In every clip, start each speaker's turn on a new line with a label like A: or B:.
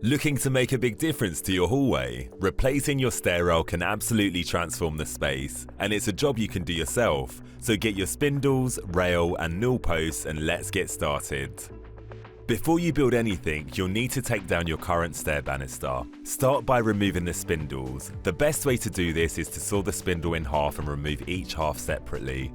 A: Looking to make a big difference to your hallway? Replacing your stair rail can absolutely transform the space, and it's a job you can do yourself, so get your spindles, rail and newel posts and let's get started. Before you build anything, you'll need to take down your current stair banister. Start by removing the spindles. The best way to do this is to saw the spindle in half and remove each half separately.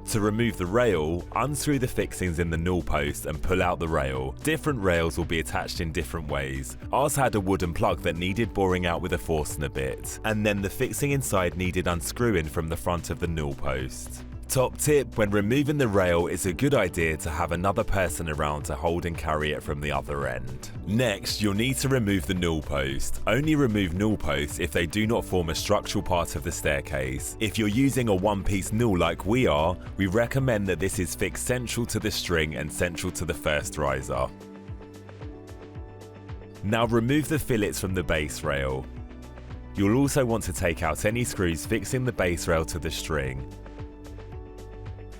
A: To remove the rail, unscrew the fixings in the newel post and pull out the rail. Different rails will be attached in different ways. Ours had a wooden plug that needed boring out with a Forstner bit, and then the fixing inside needed unscrewing from the front of the newel post. Top tip, when removing the rail, it's a good idea to have another person around to hold and carry it from the other end. Next, you'll need to remove the newel post. Only remove newel posts if they do not form a structural part of the staircase. If you're using a one-piece newel like we are, we recommend that this is fixed central to the string and central to the first riser. Now remove the fillets from the base rail. You'll also want to take out any screws fixing the base rail to the string.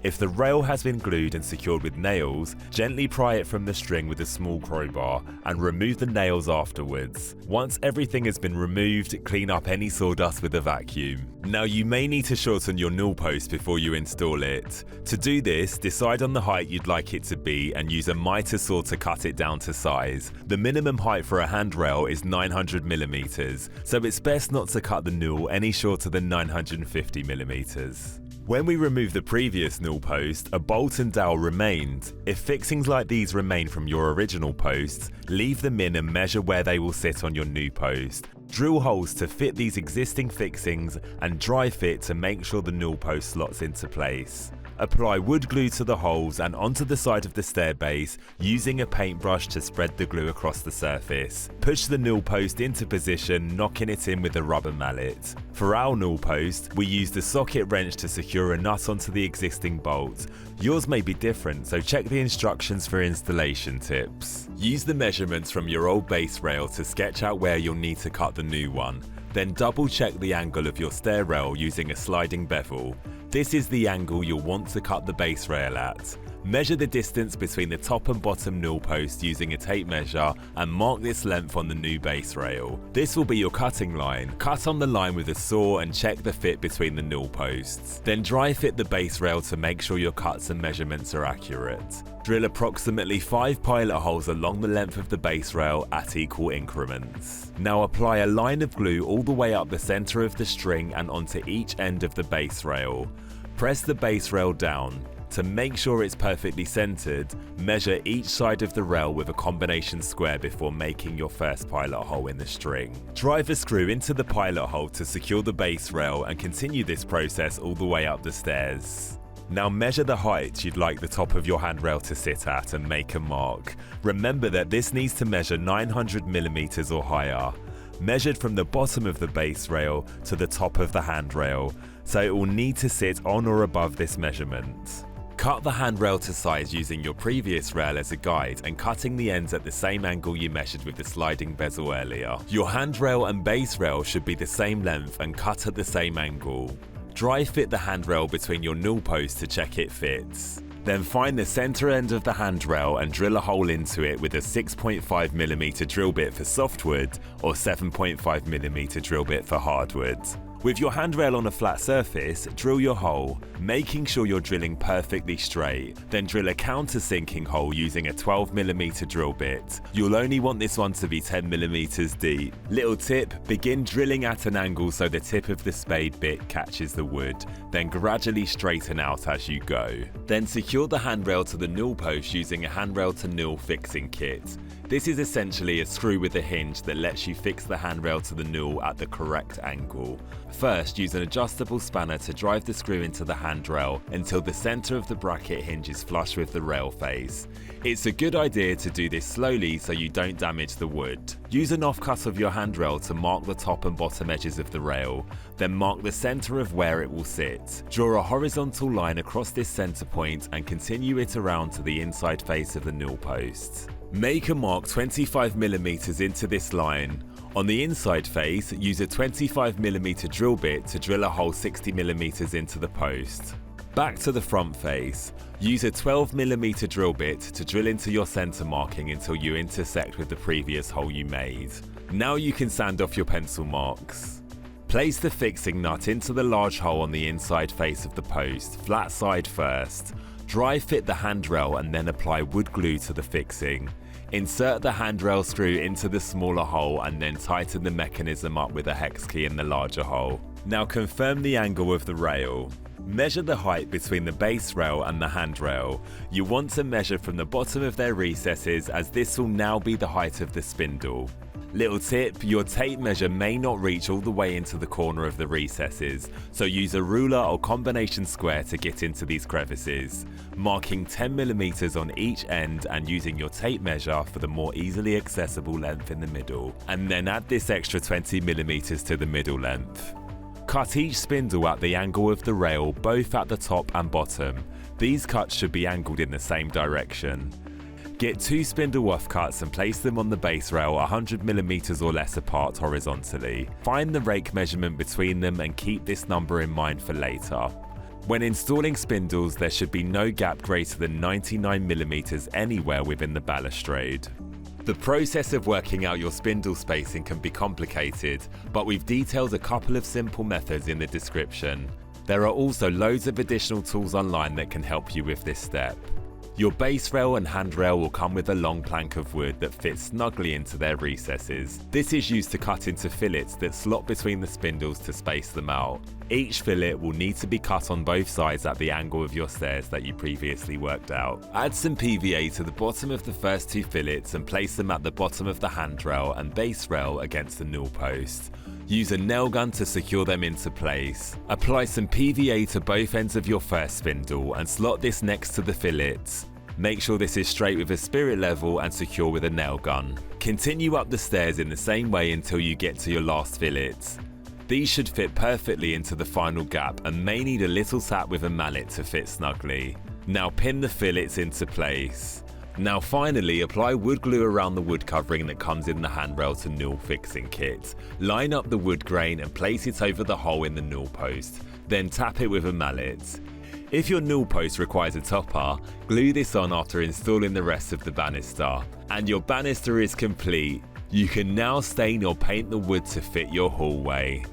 A: If the rail has been glued and secured with nails, gently pry it from the string with a small crowbar and remove the nails afterwards. Once everything has been removed, clean up any sawdust with a vacuum. Now you may need to shorten your newel post before you install it. To do this, decide on the height you'd like it to be and use a miter saw to cut it down to size. The minimum height for a handrail is 900mm, so it's best not to cut the newel any shorter than 950mm. When we removed the previous newel post, a bolt and dowel remained. If fixings like these remain from your original posts, leave them in and measure where they will sit on your new post. Drill holes to fit these existing fixings and dry fit to make sure the newel post slots into place. Apply wood glue to the holes and onto the side of the stair base using a paintbrush to spread the glue across the surface. Push the newel post into position, knocking it in with a rubber mallet. For our newel post, we used a socket wrench to secure a nut onto the existing bolt. Yours may be different, so check the instructions for installation tips. Use the measurements from your old base rail to sketch out where you'll need to cut the new one. Then double check the angle of your stair rail using a sliding bevel. This is the angle you'll want to cut the base rail at. Measure the distance between the top and bottom newel post using a tape measure and mark this length on the new base rail. This will be your cutting line. Cut on the line with a saw and check the fit between the newel posts. Then dry fit the base rail to make sure your cuts and measurements are accurate. Drill approximately 5 pilot holes along the length of the base rail at equal increments. Now apply a line of glue all the way up the center of the string and onto each end of the base rail. Press the base rail down. To make sure it's perfectly centered, measure each side of the rail with a combination square before making your first pilot hole in the string. Drive a screw into the pilot hole to secure the base rail and continue this process all the way up the stairs. Now measure the height you'd like the top of your handrail to sit at and make a mark. Remember that this needs to measure 900mm or higher. Measured from the bottom of the base rail to the top of the handrail, so it will need to sit on or above this measurement. Cut the handrail to size using your previous rail as a guide and cutting the ends at the same angle you measured with the sliding bezel earlier. Your handrail and base rail should be the same length and cut at the same angle. Dry fit the handrail between your newel posts to check it fits. Then find the center end of the handrail and drill a hole into it with a 6.5mm drill bit for softwood or 7.5mm drill bit for hardwood. With your handrail on a flat surface, drill your hole, making sure you're drilling perfectly straight. Then drill a countersinking hole using a 12mm drill bit. You'll only want this one to be 10mm deep. Little tip, begin drilling at an angle so the tip of the spade bit catches the wood, then gradually straighten out as you go. Then secure the handrail to the newel post using a handrail-to-newel fixing kit. This is essentially a screw with a hinge that lets you fix the handrail to the newel at the correct angle. First, use an adjustable spanner to drive the screw into the handrail until the center of the bracket hinge is flush with the rail face. It's a good idea to do this slowly so you don't damage the wood. Use an offcut of your handrail to mark the top and bottom edges of the rail, then mark the center of where it will sit. Draw a horizontal line across this center point and continue it around to the inside face of the newel post. Make a mark 25mm into this line. On the inside face, use a 25mm drill bit to drill a hole 60mm into the post. Back to the front face. Use a 12mm drill bit to drill into your centre marking until you intersect with the previous hole you made. Now you can sand off your pencil marks. Place the fixing nut into the large hole on the inside face of the post, flat side first. Dry fit the handrail and then apply wood glue to the fixing. Insert the handrail screw into the smaller hole and then tighten the mechanism up with a hex key in the larger hole. Now confirm the angle of the rail. Measure the height between the base rail and the handrail. You want to measure from the bottom of their recesses, as this will now be the height of the spindle. Little tip, your tape measure may not reach all the way into the corner of the recesses, so use a ruler or combination square to get into these crevices, marking 10mm on each end and using your tape measure for the more easily accessible length in the middle, and then add this extra 20mm to the middle length. Cut each spindle at the angle of the rail, both at the top and bottom. These cuts should be angled in the same direction. Get 2 spindle offcuts and place them on the base rail 100mm or less apart horizontally. Find the rake measurement between them and keep this number in mind for later. When installing spindles, there should be no gap greater than 99mm anywhere within the balustrade. The process of working out your spindle spacing can be complicated, but we've detailed a couple of simple methods in the description. There are also loads of additional tools online that can help you with this step. Your base rail and handrail will come with a long plank of wood that fits snugly into their recesses. This is used to cut into fillets that slot between the spindles to space them out. Each fillet will need to be cut on both sides at the angle of your stairs that you previously worked out. Add some PVA to the bottom of the first 2 fillets and place them at the bottom of the handrail and base rail against the newel post. Use a nail gun to secure them into place. Apply some PVA to both ends of your first spindle and slot this next to the fillets. Make sure this is straight with a spirit level and secure with a nail gun. Continue up the stairs in the same way until you get to your last fillets. These should fit perfectly into the final gap and may need a little tap with a mallet to fit snugly. Now pin the fillets into place. Now finally, apply wood glue around the wood covering that comes in the handrail-to-newel fixing kit. Line up the wood grain and place it over the hole in the newel post. Then tap it with a mallet. If your newel post requires a topper, glue this on after installing the rest of the banister. And your banister is complete. You can now stain or paint the wood to fit your hallway.